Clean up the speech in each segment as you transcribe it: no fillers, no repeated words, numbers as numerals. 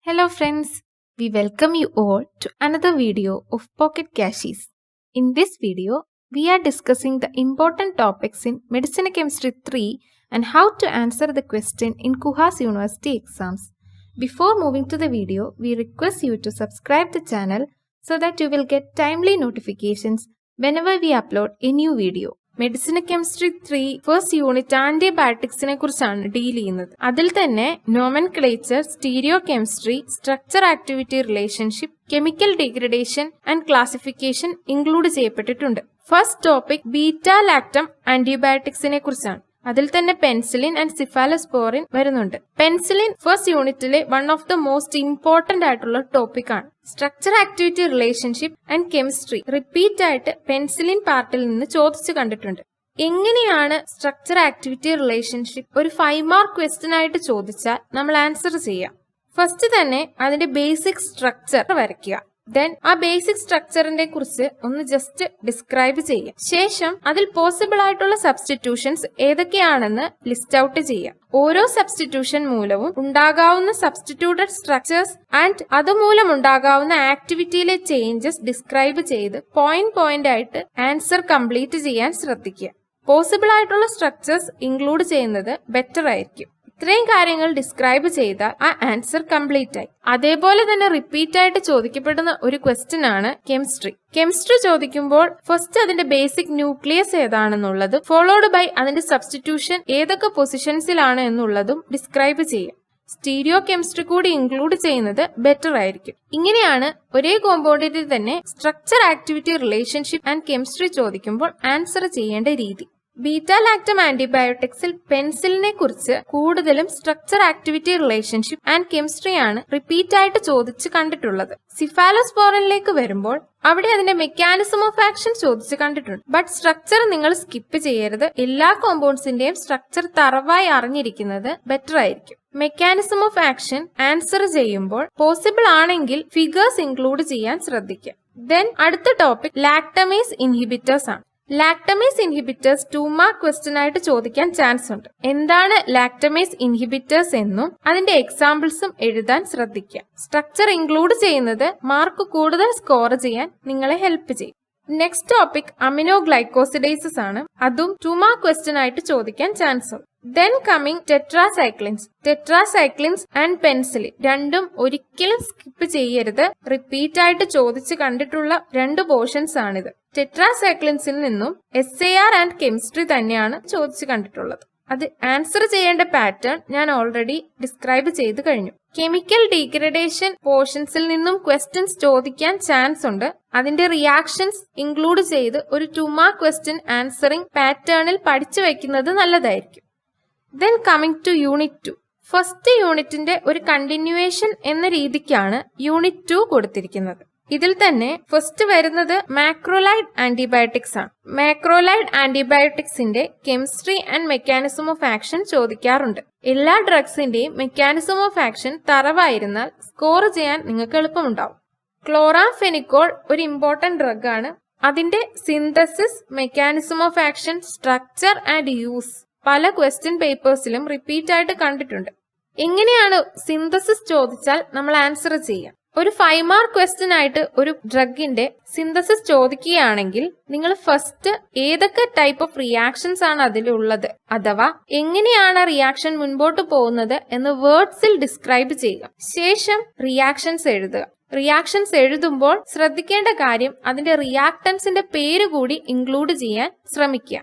Hello friends, we welcome you all to another video of Pocket Cachets. In this video, we are discussing the important topics in Medicinal Chemistry 3 and how to answer the question in KUHS University exams. Before moving to the video, we request you to subscribe the channel so that you will get timely notifications whenever we upload a new video. Medicinal chemistry 3 first unit ആന്റിബയോട്ടിക്സിനെ കുറിച്ചാണ് deal ചെയ്യുന്നത്. അതിൽ തന്നെ nomenclature, stereochemistry, structure activity relationship, chemical degradation and classification include ചെയ്യപ്പെട്ടിട്ടുണ്ട്. First topic beta lactam ആന്റിബയോട്ടിക്സിനെ കുറിച്ചാണ്. അതിൽ തന്നെ പെൻസിലിൻ ആൻഡ് സിഫാലോസ്പോറിൻ വരുന്നുണ്ട്. പെൻസിലിൻ ഫസ്റ്റ് യൂണിറ്റിലെ one of the most important ആയിട്ടുള്ള ടോപ്പിക് ആണ്. Structure activity relationship and chemistry repeat ആയിട്ട് പെൻസിലിൻ പാർട്ടിൽ നിന്ന് ചോദിച്ചു കണ്ടിട്ടുണ്ട്. എങ്ങനെയാണ് സ്ട്രക്ചർ ആക്ടിവിറ്റി റിലേഷൻഷിപ്പ് ഒരു 5 മാർക്ക് ക്വസ്റ്റ്യൻ ആയിട്ട് ചോദിച്ചാൽ നമ്മൾ ആൻസർ ചെയ്യാം? ഫസ്റ്റ് തന്നെ അതിന്റെ ബേസിക് സ്ട്രക്ചർ വരയ്ക്കുക. ദെൻ ആ ബേസിക് സ്ട്രക്ചറിനെ കുറിച്ച് ഒന്ന് ജസ്റ്റ് ഡിസ്ക്രൈബ് ചെയ്യാം. ശേഷം അതിൽ പോസിബിൾ ആയിട്ടുള്ള സബ്സ്റ്റിറ്റ്യൂഷൻസ് ഏതൊക്കെയാണെന്ന് ലിസ്റ്റ് ഔട്ട് ചെയ്യാം. ഓരോ സബ്സ്റ്റിറ്റ്യൂഷൻ മൂലവും ഉണ്ടാകാവുന്ന സബ്സ്റ്റിറ്റ്യൂട്ടഡ് സ്ട്രക്ചേഴ്സ് ആൻഡ് അതുമൂലം ഉണ്ടാകാവുന്ന ആക്ടിവിറ്റിയിലെ ചേഞ്ചസ് ഡിസ്ക്രൈബ് ചെയ്ത് പോയിന്റ് ആയിട്ട് ആൻസർ കംപ്ലീറ്റ് ചെയ്യാൻ ശ്രദ്ധിക്കുക. പോസിബിൾ ആയിട്ടുള്ള സ്ട്രക്ചേഴ്സ് ഇൻക്ലൂഡ് ചെയ്യുന്നത് ബെറ്റർ ആയിരിക്കും. ഇത്രയും കാര്യങ്ങൾ ഡിസ്ക്രൈബ് ചെയ്താൽ ആ ആൻസർ കംപ്ലീറ്റ് ആയി. അതേപോലെ തന്നെ റിപ്പീറ്റ് ആയിട്ട് ചോദിക്കപ്പെടുന്ന ഒരു ക്വസ്റ്റ്യൻ ആണ് കെമിസ്ട്രി. കെമിസ്ട്രി ചോദിക്കുമ്പോൾ ഫസ്റ്റ് അതിന്റെ ബേസിക് ന്യൂക്ലിയസ് ഏതാണെന്നുള്ളതും ഫോളോഡ് ബൈ അതിന്റെ സബ്സ്റ്റിറ്റ്യൂഷൻ ഏതൊക്കെ പൊസിഷൻസിലാണ് എന്നുള്ളതും ഡിസ്ക്രൈബ് ചെയ്യാം. സ്റ്റീരിയോ കെമിസ്ട്രി കൂടി ഇൻക്ലൂഡ് ചെയ്യുന്നത് ബെറ്റർ ആയിരിക്കും. ഇങ്ങനെയാണ് ഒരേ കോമ്പൗണ്ടിൽ തന്നെ structure activity relationship and chemistry ചോദിക്കുമ്പോൾ ആൻസർ ചെയ്യേണ്ട രീതി. ബീറ്റാ ലാക്ടം ആന്റിബയോട്ടിക്സിൽ പെൻസിലിനെ കുറിച്ച് കൂടുതലും structure activity relationship and chemistry ആണ് റിപ്പീറ്റ് ആയിട്ട് ചോദിച്ച് കണ്ടിട്ടുള്ളത്. സിഫാലോസ്പോറിനിലേക്ക് വരുമ്പോൾ അവിടെ അതിന്റെ മെക്കാനിസം ഓഫ് ആക്ഷൻ ചോദിച്ച് കണ്ടിട്ടുണ്ട്. ബട്ട് സ്ട്രക്ചർ നിങ്ങൾ സ്കിപ്പ് ചെയ്യരുത്. എല്ലാ കോമ്പൗണ്ട്സിന്റെയും സ്ട്രക്ചർ തറവായി അറിഞ്ഞിരിക്കുന്നത് ബെറ്റർ ആയിരിക്കും. മെക്കാനിസം ഓഫ് ആക്ഷൻ ആൻസർ ചെയ്യുമ്പോൾ പോസിബിൾ ആണെങ്കിൽ ഫിഗേഴ്സ് ഇൻക്ലൂഡ് ചെയ്യാൻ ശ്രദ്ധിക്കുക. ദെൻ അടുത്ത ടോപ്പിക് ലാക്ടമേസ് ഇൻഹിബിറ്റേഴ്സ് ആണ്. ലാക്ടമേസ് ഇൻഹിബിറ്റേഴ്സ് 2 മാർക്ക് ക്വസ്റ്റ്യൻ ആയിട്ട് ചോദിക്കാൻ ചാൻസ് ഉണ്ട്. എന്താണ് ലാക്ടമേസ് ഇൻഹിബിറ്റേഴ്സ് എന്നും അതിന്റെ എക്സാമ്പിൾസും എഴുതാൻ ശ്രദ്ധിക്കുക. സ്ട്രക്ചർ ഇൻക്ലൂഡ് ചെയ്യുന്നത് മാർക്ക് കൂടുതൽ സ്കോർ ചെയ്യാൻ നിങ്ങളെ ഹെൽപ്പ് ചെയ്യും. നെക്സ്റ്റ് ടോപ്പിക് അമിനോ ഗ്ലൈക്കോസിഡേസസ് ആണ്. അതും 2 മാർക്ക് ക്വസ്റ്റ്യൻ ആയിട്ട് ചോദിക്കാൻ ചാൻസ് ഉണ്ട്. ദെൻ കമ്മിങ് ടെട്രാസൈക്ലിൻസ് ആൻഡ് പെൻസിലിൻ രണ്ടും ഒരിക്കലും സ്കിപ്പ് ചെയ്യരുത്. റിപ്പീറ്റ് ആയിട്ട് ചോദിച്ച് കണ്ടിട്ടുള്ള 2 പോർഷൻസ് ആണിത്. ടെട്രാസൈക്ലിൻസിൽ നിന്നും SAR ആൻഡ് കെമിസ്ട്രി തന്നെയാണ് ചോദിച്ചു കണ്ടിട്ടുള്ളത്. അത് ആൻസർ ചെയ്യേണ്ട പാറ്റേൺ ഞാൻ ഓൾറെഡി ഡിസ്ക്രൈബ് ചെയ്ത് കഴിഞ്ഞു. കെമിക്കൽ ഡീഗ്രഡേഷൻ പോർഷൻസിൽ നിന്നും ക്വസ്റ്റ്യൻസ് ചോദിക്കാൻ ചാൻസ് ഉണ്ട്. അതിന്റെ റിയാക്ഷൻസ് ഇൻക്ലൂഡ് ചെയ്ത് ഒരു 2 മാർക്ക് ക്വസ്റ്റ്യൻ ആൻസറിംഗ് പാറ്റേണിൽ പഠിച്ചു വെക്കുന്നത് നല്ലതായിരിക്കും. Then coming two unit 2. First യൂണിറ്റിന്റെ ഒരു കണ്ടിന്യൂവേഷൻ എന്ന രീതിക്കാണ് യൂണിറ്റ് 2 കൊടുത്തിരിക്കുന്നത്. ഇതിൽ തന്നെ ഫസ്റ്റ് വരുന്നത് മാക്രോലൈഡ് ആന്റിബയോട്ടിക്സ് ആണ്. മാക്രോലൈഡ് ആന്റിബയോട്ടിക്സിന്റെ chemistry and mechanism of action ചോദിക്കാറുണ്ട്. എല്ലാ ഡ്രഗ്സിന്റെയും മെക്കാനിസം ഓഫ് ആക്ഷൻ തറവായിരുന്നാൽ സ്കോർ ചെയ്യാൻ നിങ്ങൾക്ക് എളുപ്പമുണ്ടാവും. ക്ലോറാംഫെനിക്കോൾ ഒരു ഇമ്പോർട്ടന്റ് ഡ്രഗ് ആണ്. അതിന്റെ synthesis, mechanism of action, structure and use പല ക്വസ്റ്റ്യൻ പേപ്പേഴ്സിലും റിപ്പീറ്റ് ആയിട്ട് കണ്ടിട്ടുണ്ട്. എങ്ങനെയാണ് സിന്തസിസ് ചോദിച്ചാൽ നമ്മൾ ആൻസർ ചെയ്യാം? ഒരു 5 മാർക്ക് ക്വസ്റ്റ്യൻ ആയിട്ട് ഒരു ഡ്രഗിന്റെ സിന്തസിസ് ചോദിക്കുകയാണെങ്കിൽ നിങ്ങൾ ഫസ്റ്റ് ഏതൊക്കെ ടൈപ്പ് ഓഫ് റിയാക്ഷൻസ് ആണ് അതിലുള്ളത് അഥവാ എങ്ങനെയാണ് റിയാക്ഷൻ മുൻപോട്ട് പോകുന്നത് എന്ന് വേർഡ്സിൽ ഡിസ്ക്രൈബ് ചെയ്യുക. ശേഷം റിയാക്ഷൻസ് എഴുതുക. റിയാക്ഷൻസ് എഴുതുമ്പോൾ ശ്രദ്ധിക്കേണ്ട കാര്യം അതിന്റെ റിയാക്ടൻസിന്റെ പേര് കൂടി ഇൻക്ലൂഡ് ചെയ്യാൻ ശ്രമിക്കുക.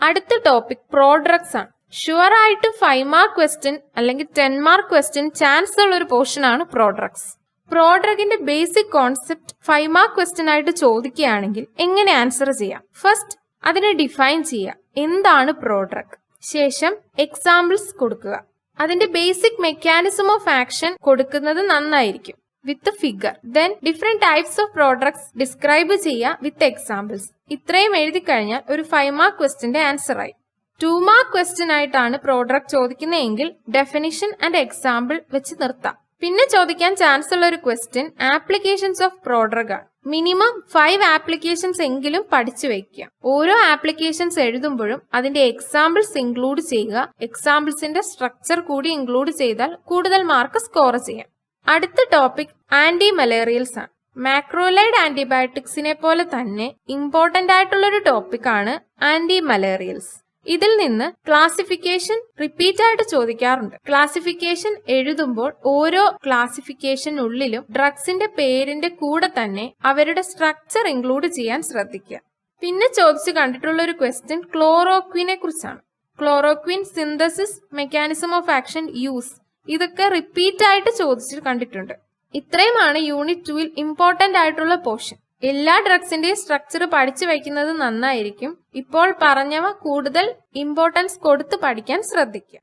അടുത്ത ടോപ്പിക് പ്രോഡക്ട്സ് ആണ്. ഷുവർ ആയിട്ടും 5 മാർക്ക് ക്വസ്റ്റ്യൻ അല്ലെങ്കിൽ 10 മാർക്ക് ക്വസ്റ്റ്യൻ ചാൻസ് ഉള്ള ഒരു പോർഷൻ ആണ് പ്രോഡക്ട്സ്. പ്രോഡക്റ്റിന്റെ ബേസിക് കോൺസെപ്റ്റ് 5 മാർക്ക് ക്വസ്റ്റ്യൻ ആയിട്ട് ചോദിക്കുകയാണെങ്കിൽ എങ്ങനെ ആൻസർ ചെയ്യാം? ഫസ്റ്റ് അതിനെ ഡിഫൈൻ ചെയ്യുക. എന്താണ് പ്രോഡക്റ്റ്? ശേഷം എക്സാമ്പിൾസ് കൊടുക്കുക. അതിന്റെ ബേസിക് മെക്കാനിസം ഓഫ് ആക്ഷൻ കൊടുക്കുന്നത് നന്നായിരിക്കും with figure. Then different types of products describe ചെയ്യുക വിത്ത് എക്സാമ്പിൾസ്. ഇത്രയും എഴുതി കഴിഞ്ഞാൽ ഒരു 5 മാർക്ക് ക്വസ്റ്റ്യന്റെ ആൻസർ ആയി. 2 മാർക്ക് ക്വസ്റ്റ്യൻ ആയിട്ടാണ് പ്രോഡക്റ്റ് ചോദിക്കുന്നതെങ്കിൽ ഡെഫിനിഷൻ ആൻഡ് എക്സാമ്പിൾ വെച്ച് നിർത്താം. പിന്നെ ചോദിക്കാൻ ചാൻസ് ഉള്ള ഒരു ക്വസ്റ്റ്യൻ ആപ്ലിക്കേഷൻസ് ഓഫ് പ്രോഡക്റ്റ് ആണ്. മിനിമം 5 ആപ്ലിക്കേഷൻസ് എങ്കിലും പഠിച്ചു വെക്കുക. ഓരോ ആപ്ലിക്കേഷൻസ് എഴുതുമ്പോഴും അതിന്റെ എക്സാമ്പിൾസ് ഇൻക്ലൂഡ് ചെയ്യുക. എക്സാമ്പിൾസിന്റെ സ്ട്രക്ചർ കൂടി ഇൻക്ലൂഡ് ചെയ്താൽ കൂടുതൽ മാർക്ക് സ്കോർ ചെയ്യാം. അടുത്ത ടോപ്പിക് ആന്റി-മലേറിയൽസ് ആണ്. മാക്രോലൈഡ് ആന്റിബയോട്ടിക്സിനെ പോലെ തന്നെ ഇമ്പോർട്ടന്റ് ആയിട്ടുള്ളൊരു ടോപ്പിക്കാണ് ആന്റി-മലേറിയൽസ്. ഇതിൽ നിന്ന് ക്ലാസിഫിക്കേഷൻ റിപ്പീറ്റ് ആയിട്ട് ചോദിക്കാറുണ്ട്. ക്ലാസിഫിക്കേഷൻ എഴുതുമ്പോൾ ഓരോ ക്ലാസിഫിക്കേഷനുള്ളിലും ഡ്രഗ്സിന്റെ പേരിന്റെ കൂടെ തന്നെ അവരുടെ സ്ട്രക്ചർ ഇൻക്ലൂഡ് ചെയ്യാൻ ശ്രദ്ധിക്കുക. പിന്നെ ചോദിച്ചു കണ്ടിട്ടുള്ള ഒരു ക്വസ്റ്റ്യൻ ക്ലോറോക്വിനെ കുറിച്ചാണ്. Chloroquine synthesis, mechanism of action, use, ഇതൊക്കെ റിപ്പീറ്റ് ആയിട്ട് ചോദിച്ചു കണ്ടിട്ടുണ്ട്. ഇത്രയുമാണ് യൂണിറ്റ് 2-ൽ ഇമ്പോർട്ടന്റ് ആയിട്ടുള്ള പോർഷൻ. എല്ലാ ഡ്രഗ്സിന്റെയും സ്ട്രക്ചർ പഠിച്ചു വയ്ക്കുന്നത് നന്നായിരിക്കും. ഇപ്പോൾ പറഞ്ഞവ കൂടുതൽ ഇമ്പോർട്ടൻസ് കൊടുത്ത് പഠിക്കാൻ ശ്രദ്ധിക്കുക.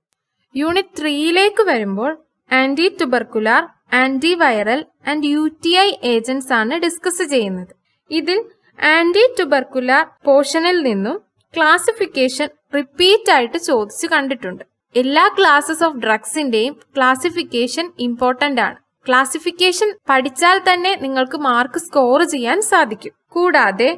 യൂണിറ്റ് 3-ലേക്ക് വരുമ്പോൾ ആന്റി-ട്യൂബർക്കുലാർ, ആന്റിവൈറൽ ആൻഡ് UTI ഏജന്റ്സ് ആണ് ഡിസ്കസ് ചെയ്യുന്നത്. ഇതിൽ ആന്റി-ട്യൂബർക്കുലാർ പോർഷനിൽ നിന്നും ക്ലാസിഫിക്കേഷൻ റിപ്പീറ്റ് ആയിട്ട് ചോദിച്ചു കണ്ടിട്ടുണ്ട്. എല്ലാ ക്ലാസസ് ഓഫ് ഡ്രഗ്സിന്റെയും ക്ലാസിഫിക്കേഷൻ ഇമ്പോർട്ടന്റ് ആണ്. ക്ലാസിഫിക്കേഷൻ പഠിച്ചാൽ തന്നെ നിങ്ങൾക്ക് മാർക്ക് സ്കോർ ചെയ്യാൻ സാധിക്കും. കൂടാതെ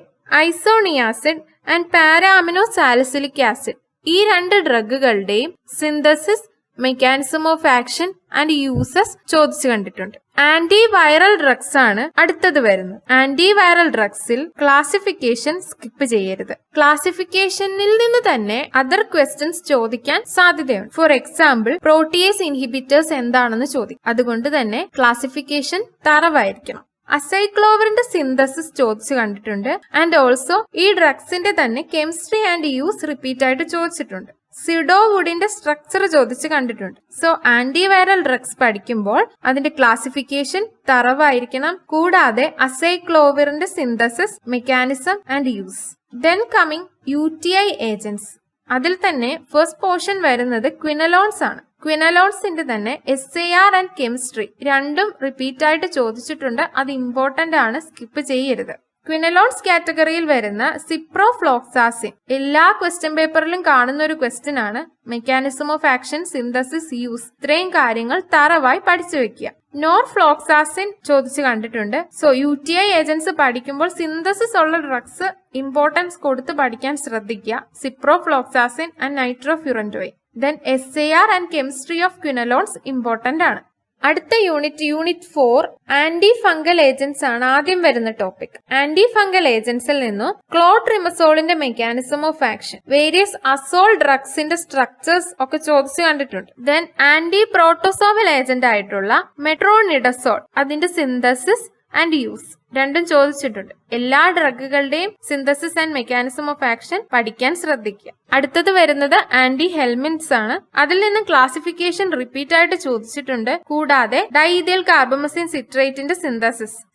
isoniazid and para amino salicylic acid ഈ 2 ഡ്രഗുകളുടെയും സിന്തസിസ്, mechanism of action and uses ചോദിച്ചു കണ്ടിട്ടുണ്ട്. ആന്റിവൈറൽ ഡ്രഗ്സ് ആണ് അടുത്തത് വരുന്നത്. ആന്റിവൈറൽ ഡ്രഗ്സിൽ ക്ലാസിഫിക്കേഷൻ സ്കിപ്പ് ചെയ്യരുത്. ക്ലാസിഫിക്കേഷനിൽ നിന്ന് തന്നെ അതർ ക്വസ്റ്റ്യൻസ് ചോദിക്കാൻ സാധ്യതയുണ്ട്. ഫോർ എക്സാമ്പിൾ, പ്രോട്ടിയേസ് ഇൻഹിബിറ്റേഴ്സ് എന്താണെന്ന് ചോദിക്കും. അതുകൊണ്ട് തന്നെ ക്ലാസിഫിക്കേഷൻ തറവായിരിക്കണം. അസൈക്ലോവറിന്റെ സിന്തസിസ് ചോദിച്ചു കണ്ടിട്ടുണ്ട്. ആൻഡ് ഓൾസോ ഈ ഡ്രഗ്സിന്റെ തന്നെ കെമിസ്ട്രി ആൻഡ് യൂസ് റിപ്പീറ്റ് ആയിട്ട് ചോദിച്ചിട്ടുണ്ട്. സിഡോവുഡിന്റെ സ്ട്രക്ചർ ചോദിച്ചു കണ്ടിട്ടുണ്ട്. സോ ആന്റിവൈറൽ ഡ്രഗ്സ് പഠിക്കുമ്പോൾ അതിന്റെ ക്ലാസിഫിക്കേഷൻ തറവായിരിക്കണം. കൂടാതെ അസൈക്ലോവറിന്റെ synthesis, mechanism and use. Then coming UTI agents. അതിൽ തന്നെ ഫസ്റ്റ് പോർഷൻ വരുന്നത് ക്വിനലോൺസ് ആണ്. ക്വിനലോൺസിന്റെ തന്നെ SAR ആൻഡ് കെമിസ്ട്രി രണ്ടും റിപ്പീറ്റ് ആയിട്ട് ചോദിച്ചിട്ടുണ്ട്. അത് ഇമ്പോർട്ടന്റ് ആണ്, സ്കിപ്പ് ചെയ്യരുത്. ക്വിനലോൺസ് കാറ്റഗറിയിൽ വരുന്ന സിപ്രോഫ്ലോക്സാസിൻ എല്ലാ ക്വസ്റ്റ്യൻ പേപ്പറിലും കാണുന്ന ഒരു ക്വസ്റ്റ്യൻ ആണ്. Mechanism of action, synthesis, use, ഇത്രയും കാര്യങ്ങൾ തറവായി പഠിച്ചു വെക്കുക. നോർഫ്ലോക്സാസിൻ ചോദിച്ചു കണ്ടിട്ടുണ്ട്. സോ UTI ഏജന്റ്സ് പഠിക്കുമ്പോൾ സിന്തസിസ് ഉള്ള ഡ്രഗ്സ് ഇമ്പോർട്ടൻസ് കൊടുത്ത് പഠിക്കാൻ ശ്രദ്ധിക്കുക. Ciprofloxacin and nitrofurantoin. Then SAR and chemistry of quinolones important ആണ്. അടുത്ത യൂണിറ്റ് 4 ആന്റി ഫംഗൽ ഏജന്റ്സ് ആണ് ആദ്യം വരുന്ന ടോപ്പിക്. ആന്റി ഫംഗൽ ഏജന്റ്സിൽ നിന്നും ക്ലോട്രിമസോളിന്റെ mechanism of action, various azole ഡ്രഗ്സിന്റെ സ്ട്രക്ചേഴ്സ് ഒക്കെ ചോദിച്ചു കണ്ടിട്ടുണ്ട്. ദെൻ ആന്റി പ്രോട്ടോസോവൽ ഏജന്റ് ആയിട്ടുള്ള മെട്രോണിഡസോൾ, അതിന്റെ സിന്തസിസ് ആൻഡ് യൂസ് രണ്ടും ചോദിച്ചിട്ടുണ്ട്. എല്ലാ ഡ്രഗുകളുടെയും synthesis and mechanism of action പഠിക്കാൻ ശ്രദ്ധിക്കുക. അടുത്തത് വരുന്നത് ആന്റി ഹെൽമിൻറ്റ്സ് ആണ്. അതിൽ നിന്ന് ക്ലാസിഫിക്കേഷൻ റിപ്പീറ്റ് ആയിട്ട് ചോദിച്ചിട്ടുണ്ട്. കൂടാതെ ഡൈഥൈൽകാർബമസീൻ സിട്രേറ്റിന്റെ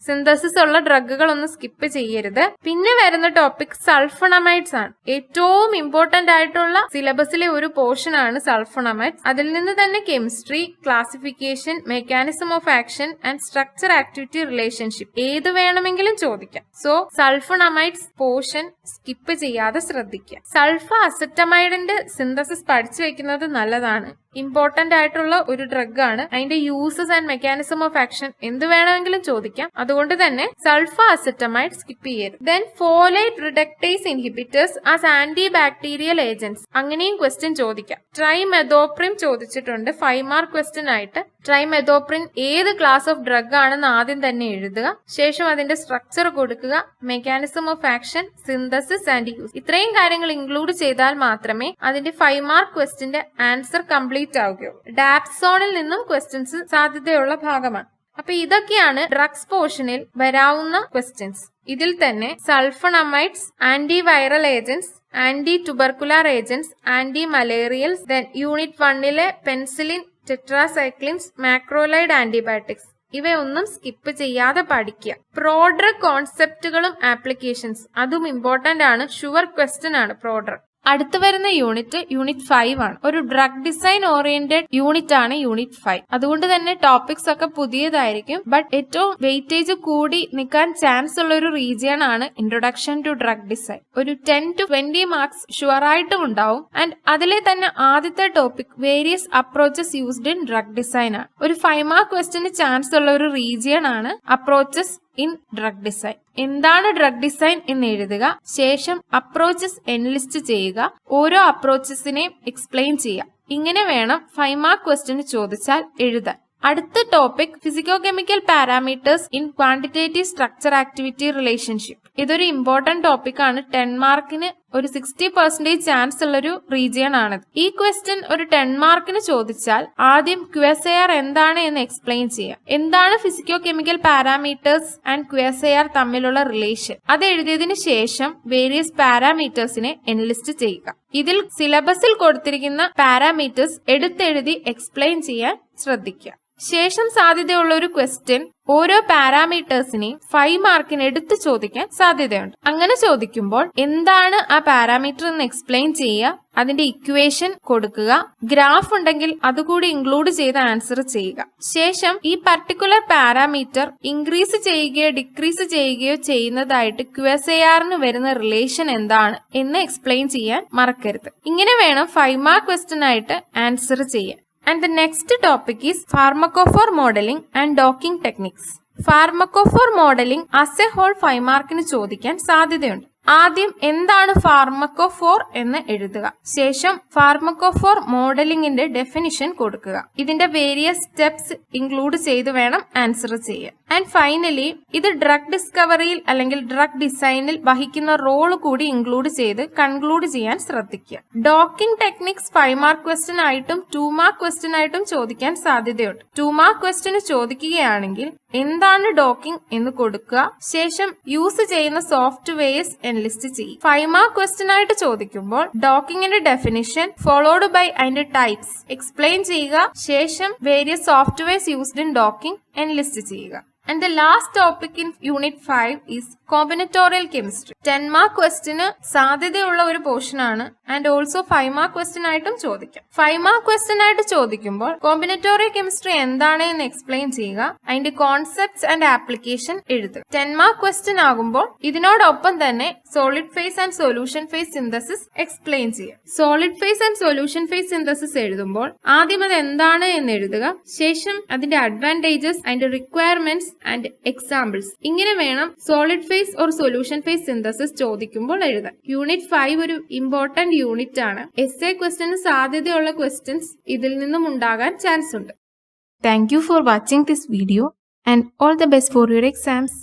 സിന്തസിസ് ഉള്ള ഡ്രഗുകൾ ഒന്ന് സ്കിപ്പ് ചെയ്യരുത്. പിന്നെ വരുന്ന ടോപ്പിക് സൾഫോണമൈഡ്സ് ആണ്. ഏറ്റവും ഇമ്പോർട്ടന്റ് ആയിട്ടുള്ള സിലബസിലെ ഒരു പോർഷൻ ആണ് സൾഫോണമൈഡ്സ്. അതിൽ നിന്ന് തന്നെ chemistry, classification, mechanism of action and structure activity relationship ഏത് വേണമെങ്കിലും ചോദിക്കാം. സോ സൾഫോണമൈഡ്സ് പോർഷൻ സ്കിപ്പ് ചെയ്യാതെ ശ്രദ്ധിക്കുക. സൾഫ അസറ്റമൈഡിന്റെ സിന്തസിസ് പഠിച്ചു വെക്കുന്നത് നല്ലതാണ്. ഇമ്പോർട്ടന്റ് ആയിട്ടുള്ള ഒരു ഡ്രഗ് ആണ്. അതിന്റെ uses and mechanism of action എന്ത് വേണമെങ്കിലും ചോദിക്കാം. അതുകൊണ്ട് തന്നെ സൾഫ അസറ്റമൈഡ് സ്കിപ്പ് ചെയ്യരുത്. Then folate reductase inhibitors as antibacterial agents, അങ്ങനെയും ക്വസ്റ്റ്യൻ ചോദിക്കാം. ട്രൈമെതോപ്രിം ചോദിച്ചിട്ടുണ്ട് 5 മാർക്ക് ക്വസ്റ്റ്യൻ ആയിട്ട്. ട്രൈമെതോപ്രിൻ ഏത് ക്ലാസ് ഓഫ് ഡ്രഗ് ആണെന്ന് ആദ്യം തന്നെ എഴുതുക. ശേഷം അതിന്റെ സ്ട്രക്ചർ കൊടുക്കുക, mechanism of action, synthesis and use, ഇത്രയും കാര്യങ്ങൾ ഇൻക്ലൂഡ് ചെയ്താൽ മാത്രമേ അതിന്റെ 5 മാർക്ക് ക്വസ്റ്റ്യന്റെ ആൻസർ കംപ്ലീറ്റ് ആവുകയുള്ളൂ. ഡാപ്സോണിൽ നിന്നും ക്വസ്റ്റ്യൻസ് സാധ്യതയുള്ള ഭാഗമാണ്. അപ്പൊ ഇതൊക്കെയാണ് ഡ്രഗ്സ് പോർഷനിൽ വരാവുന്ന ക്വസ്റ്റ്യൻസ്. ഇതിൽ തന്നെ sulfonamides, antiviral agents, antitubercular agents, antimalarials, then unit 1-ലെ പെൻസിലിൻ, ടെട്രാസൈക്ലിൻസ്, മാക്രോലൈഡ് ആന്റിബയോട്ടിക്സ് ഇവയൊന്നും സ്കിപ്പ് ചെയ്യാതെ പഠിക്കുക. പ്രോഡ്രഗ് കോൺസെപ്റ്റുകളും ആപ്ലിക്കേഷൻസ് അതും ഇമ്പോർട്ടന്റ് ആണ്. ഷുവർ ക്വസ്റ്റ്യൻ ആണ് പ്രോഡ്രഗ്. അടുത്ത് വരുന്ന യൂണിറ്റ് 5 ആണ്. ഒരു ഡ്രഗ് ഡിസൈൻ ഓറിയന്റഡ് യൂണിറ്റ് ആണ് യൂണിറ്റ് 5. അതുകൊണ്ട് തന്നെ ടോപ്പിക്സ് ഒക്കെ പുതിയതായിരിക്കും. ബട്ട് ഏറ്റവും വെയിറ്റേജ് കൂടി നിൽക്കാൻ ചാൻസ് ഉള്ള ഒരു റീജിയൻ ആണ് ഇൻട്രൊഡക്ഷൻ ടു ഡ്രഗ് ഡിസൈൻ. ഒരു 10 to 20 മാർക്സ് ഷുവർ ആയിട്ടും ഉണ്ടാവും. ആൻഡ് അതിലെ തന്നെ ആദ്യത്തെ topic various approaches used in drug design ആണ്. ഒരു 5 മാർക്ക് ക്വസ്റ്റ്യന് ചാൻസ് ഉള്ള ഒരു റീജിയൻ ആണ് അപ്രോച്ചസ് ഇൻ ഡ്രഗ് ഡിസൈൻ. എന്താണ് ഡ്രഗ് ഡിസൈൻ എന്ന് എഴുതുക. ശേഷം അപ്രോച്ചസ് എൻലിസ്റ്റ് ചെയ്യുക. ഓരോ അപ്രോച്ചസിനെയും എക്സ്പ്ലെയിൻ ചെയ്യുക. ഇങ്ങനെ വേണം 5 മാർക്ക് ക്വസ്റ്റ്യന് ചോദിച്ചാൽ എഴുതാൻ. അടുത്ത topic physicochemical parameters in quantitative structure activity relationship. ഇതൊരു ഇമ്പോർട്ടന്റ് ടോപ്പിക് ആണ്. 10 മാർക്കിന് ഒരു 60% ചാൻസ് ഉള്ളൊരു റീജിയൺ ആണ്. ഈ ക്വസ്റ്റ്യൻ ഒരു 10 മാർക്കിന് ചോദിച്ചാൽ ആദ്യം QSAR എന്താണ് എന്ന് എക്സ്പ്ലെയിൻ ചെയ്യാം. എന്താണ് ഫിസിക്കോകെമിക്കൽ പാരാമീറ്റേഴ്സ് ആൻഡ് QSAR തമ്മിലുള്ള റിലേഷൻ, അത് എഴുതിയതിനു ശേഷം വേരിയസ് പാരാമീറ്റേഴ്സിനെ എൻലിസ്റ്റ് ചെയ്യുക. ഇതിൽ സിലബസിൽ കൊടുത്തിരിക്കുന്ന പാരാമീറ്റേഴ്സ് എടുത്തെഴുതി എക്സ്പ്ലെയിൻ ചെയ്യാൻ ശ്രദ്ധിക്കുക. ശേഷം സാധ്യതയുള്ള ഒരു ക്വസ്റ്റ്യൻ ഓരോ പാരാമീറ്റേഴ്സിനെയും 5 മാർക്കിന് എടുത്ത് ചോദിക്കാൻ സാധ്യതയുണ്ട്. അങ്ങനെ ചോദിക്കുമ്പോൾ എന്താണ് ആ പാരാമീറ്റർ എന്ന് എക്സ്പ്ലെയിൻ ചെയ്യുക, അതിന്റെ ഇക്വേഷൻ കൊടുക്കുക, ഗ്രാഫ് ഉണ്ടെങ്കിൽ അതുകൂടി ഇൻക്ലൂഡ് ചെയ്ത് ആൻസർ ചെയ്യുക. ശേഷം ഈ പർട്ടിക്കുലർ പാരാമീറ്റർ ഇൻക്രീസ് ചെയ്യുകയോ ഡിക്രീസ് ചെയ്യുകയോ ചെയ്യുന്നതായിട്ട് QSARന് വരുന്ന റിലേഷൻ എന്താണ് എന്ന് എക്സ്പ്ലെയിൻ ചെയ്യാൻ മറക്കരുത്. ഇങ്ങനെ വേണം 5 മാർക്ക് ക്വസ്റ്റ്യൻ ആയിട്ട് ആൻസർ ചെയ്യാൻ. And the next topic is Pharmacophore modeling and docking techniques. Pharmacophore modeling as a whole 5 മാർക്കിന് ചോദിക്കാൻ സാധ്യതയുണ്ട്. ആദ്യം എന്താണ് ഫാർമക്കോഫോർ എന്ന് എഴുതുക. ശേഷം ഫാർമക്കോഫോർ മോഡലിംഗിന്റെ ഡെഫിനിഷൻ കൊടുക്കുക. ഇതിന്റെ വേരിയസ് സ്റ്റെപ്സ് ഇൻക്ലൂഡ് ചെയ്ത് വേണം ആൻസർ ചെയ്യാൻ. ആൻഡ് ഫൈനലി ഇത് ഡ്രഗ് ഡിസ്കവറിയിൽ അല്ലെങ്കിൽ ഡ്രഗ് ഡിസൈനിൽ വഹിക്കുന്ന റോൾ കൂടി ഇൻക്ലൂഡ് ചെയ്ത് കൺക്ലൂഡ് ചെയ്യാൻ ശ്രദ്ധിക്കുക. ഡോക്കിംഗ് ടെക്നിക്സ് 5 മാർക്ക് ക്വസ്റ്റ്യൻ ആയിട്ടും 2 മാർക്ക് ക്വസ്റ്റ്യൻ ആയിട്ടും ചോദിക്കാൻ സാധ്യതയുണ്ട്. 2 മാർക്ക് ക്വസ്റ്റ്യന് ചോദിക്കുകയാണെങ്കിൽ എന്താണ് ഡോക്കിംഗ് എന്ന് കൊടുക്കുക. ശേഷം യൂസ് ചെയ്യുന്ന സോഫ്റ്റ്വെയർസ് എൻലിസ്റ്റ് ചെയ്യും. 5 മാർക്ക് ക്വസ്റ്റ്യൻ ആയിട്ട് ചോദിക്കുമ്പോൾ ഡോക്കിങ്ങിന്റെ ഡെഫിനിഷൻ ഫോളോഡ് ബൈ അതിന്റെ ടൈപ്സ് എക്സ്പ്ലെയിൻ ചെയ്യുക. ശേഷം various softwares used in docking enlist ചെയ്യുക. And the last topic in Unit 5 is combinatorial chemistry. 10 mark question സാധ്യതയുള്ള ഒരു പോർഷൻ ആണ്. ആൻഡ് ഓൾസോ 5 മാർക്ക് ക്വസ്റ്റ്യൻ ആയിട്ടും ചോദിക്കാം. 5 മാർക്ക് ക്വസ്റ്റ്യൻ ആയിട്ട് ചോദിക്കുമ്പോൾ കോമ്പിനറ്റോറിയൽ കെമിസ്ട്രി എന്താണ് എന്ന് എക്സ്പ്ലെയിൻ ചെയ്യുക. അതിന്റെ കോൺസെപ്റ്റ്സ് ആൻഡ് ആപ്ലിക്കേഷൻ എഴുതുക. 10 മാർക്ക് ക്വസ്റ്റ്യൻ ആകുമ്പോൾ ഇതിനോടൊപ്പം തന്നെ solid phase and solution phase synthesis explain ചെയ്യുക. Solid phase and solution phase synthesis എഴുതുമ്പോൾ ആദ്യം അത് എന്താണ് എന്ന് എഴുതുക. ശേഷം അതിന്റെ അഡ്വാൻറ്റേജസ്, അതിന്റെ റിക്വയർമെന്റ്സ് ആൻഡ് എക്സാമ്പിൾസ്, ഇങ്ങനെ വേണം solid phase or solution phase synthesis ചോദിക്കുമ്പോൾ എഴുതാൻ. യൂണിറ്റ് 5 ഒരു ഇമ്പോർട്ടന്റ് യൂണിറ്റ് ആണ്. എസ്എ ക്വസ്റ്റ്യന് സാധ്യതയുള്ള ക്വസ്റ്റ്യൻസ് ഇതിൽ നിന്നും ഉണ്ടാകാൻ ചാൻസ് ഉണ്ട്. Thank you for watching this video and all the best for your exams.